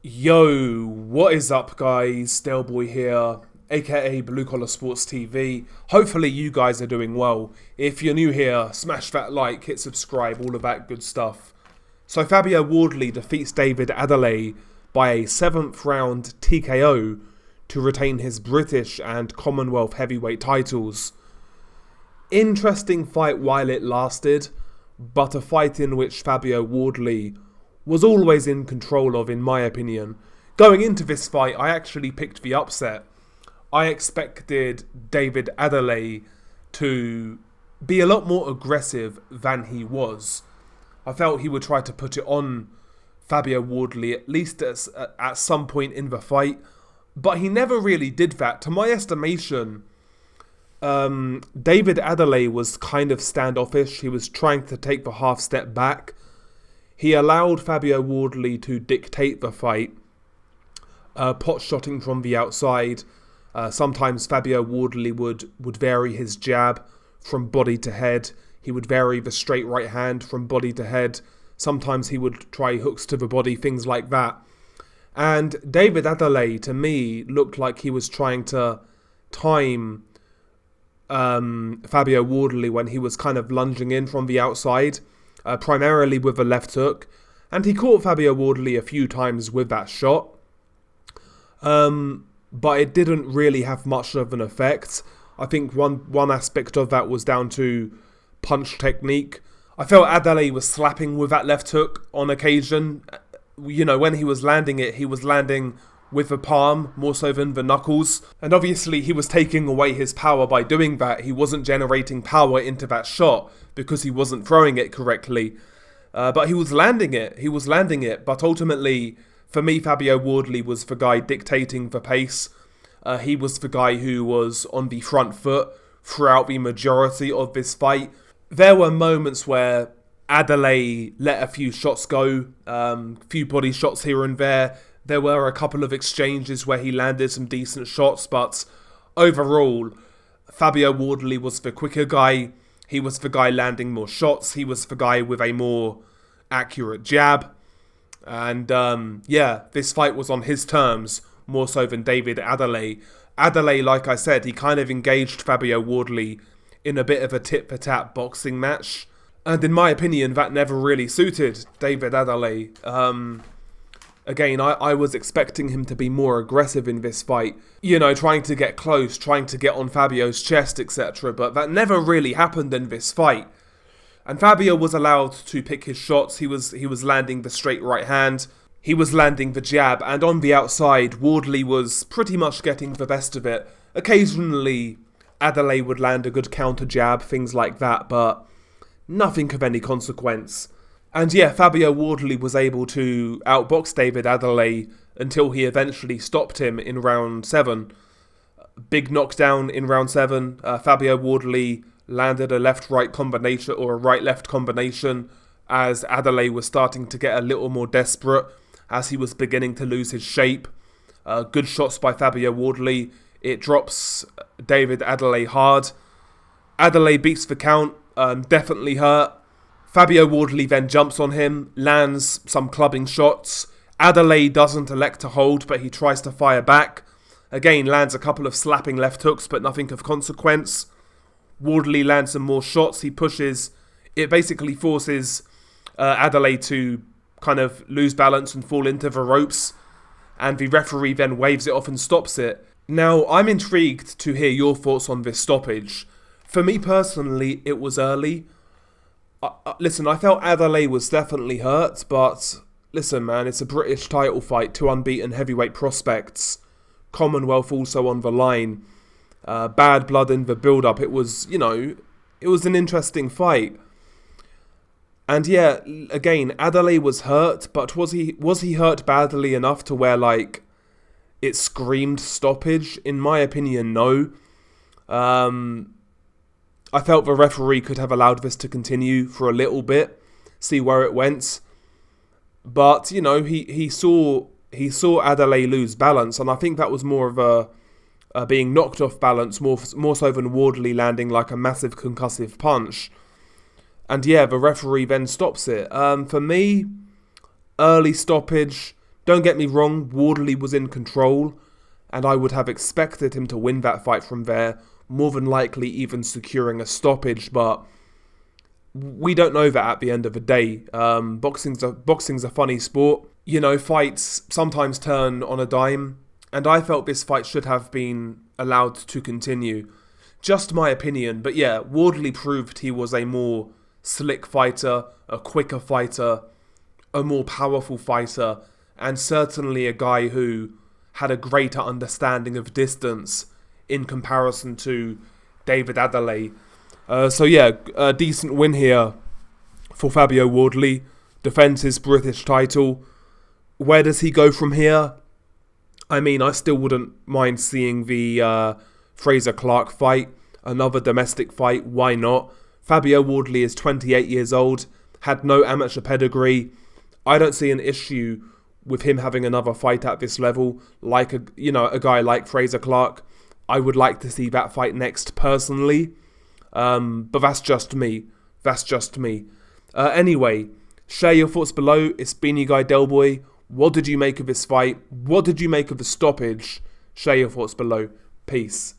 Yo, what is up, guys? Delboy here, aka Blue Collar Sports TV. Hopefully, you guys are doing well. If you're new here, smash that like, hit subscribe, all of that good stuff. So, Fabio Wardley defeats David Adeleye by a 7th round TKO to retain his British and Commonwealth heavyweight titles. Interesting fight while it lasted, but a fight in which Fabio Wardley was always in control of, in my opinion. Going into this fight, I actually picked the upset. I expected David Adeleye to be a lot more aggressive than he was. I felt he would try to put it on Fabio Wardley, at least at some point in the fight, but he never really did that. To my estimation, David Adeleye was kind of standoffish. He was trying to take the half step back. He allowed Fabio Wardley to dictate the fight, pot-shotting from the outside. Sometimes Fabio Wardley would vary his jab from body to head. He would vary the straight right hand from body to head. Sometimes he would try hooks to the body, things like that. And David Adeleye, to me, looked like he was trying to time Fabio Wardley when he was kind of lunging in from the outside. Primarily with a left hook, and he caught Fabio Wardley a few times with that shot, but it didn't really have much of an effect. I think one aspect of that was down to punch technique. I felt Adeleye was slapping with that left hook on occasion. You know, when he was landing it, he was landing with the palm more so than the knuckles, and obviously he was taking away his power by doing that. He wasn't generating power into that shot because he wasn't throwing it correctly, but he was landing it. But ultimately, for me, Fabio Wardley was the guy dictating the pace. He was the guy who was on the front foot throughout the majority of this fight. There were moments where Adeleye let a few shots go, few body shots here and there. There were a couple of exchanges where he landed some decent shots, but overall, Fabio Wardley was the quicker guy. He was the guy landing more shots. He was the guy with a more accurate jab. And this fight was on his terms, more so than David Adeleye. Adeleye, like I said, he kind of engaged Fabio Wardley in a bit of a tit-for-tat boxing match. And in my opinion, that never really suited David Adeleye. Again, I was expecting him to be more aggressive in this fight, you know, trying to get close, trying to get on Fabio's chest, etc. But that never really happened in this fight. And Fabio was allowed to pick his shots. He was landing the straight right hand. He was landing the jab. And on the outside, Wardley was pretty much getting the best of it. Occasionally, Adeleye would land a good counter jab, things like that, but nothing of any consequence. And yeah, Fabio Wardley was able to outbox David Adeleye until he eventually stopped him in round 7. Big knockdown in round 7. Fabio Wardley landed a left-right combination or a right-left combination as Adeleye was starting to get a little more desperate as he was beginning to lose his shape. Good shots by Fabio Wardley. It drops David Adeleye hard. Adeleye beats the count, definitely hurt. Fabio Wardley then jumps on him, lands some clubbing shots. Adeleye doesn't elect to hold, but he tries to fire back. Again, lands a couple of slapping left hooks, but nothing of consequence. Wardley lands some more shots. He pushes. It basically forces Adeleye to kind of lose balance and fall into the ropes. And the referee then waves it off and stops it. Now, I'm intrigued to hear your thoughts on this stoppage. For me personally, it was early. Listen, I felt Adeleye was definitely hurt, but listen, man, it's a British title fight, 2 unbeaten heavyweight prospects, Commonwealth also on the line, bad blood in the build-up. It was, you know, it was an interesting fight. And yeah, again, Adeleye was hurt, but was he hurt badly enough to where, like, it screamed stoppage? In my opinion, no. I felt the referee could have allowed this to continue for a little bit, see where it went. But, you know, he saw Adeleye lose balance, and I think that was more of a being knocked off balance, more so than Wardley landing like a massive concussive punch. And yeah, the referee then stops it. For me, early stoppage, Don't get me wrong, Wardley was in control, and I would have expected him to win that fight from there, more than likely even securing a stoppage, but we don't know that at the end of the day. Boxing's a funny sport. You know, fights sometimes turn on a dime, and I felt this fight should have been allowed to continue. Just my opinion, but yeah, Wardley proved he was a more slick fighter, a quicker fighter, a more powerful fighter, and certainly a guy who had a greater understanding of distance in comparison to David Adeleye. So yeah, a decent win here for Fabio Wardley. Defends his British title. Where does he go from here? I mean, I still wouldn't mind seeing the Frazer Clarke fight. Another domestic fight, why not? Fabio Wardley is 28 years old, had no amateur pedigree. I don't see an issue with him having another fight at this level, like a guy like Frazer Clarke. I would like to see that fight next, personally. But that's just me. Anyway, share your thoughts below. It's been your guy Delboy. What did you make of this fight? What did you make of the stoppage? Share your thoughts below. Peace.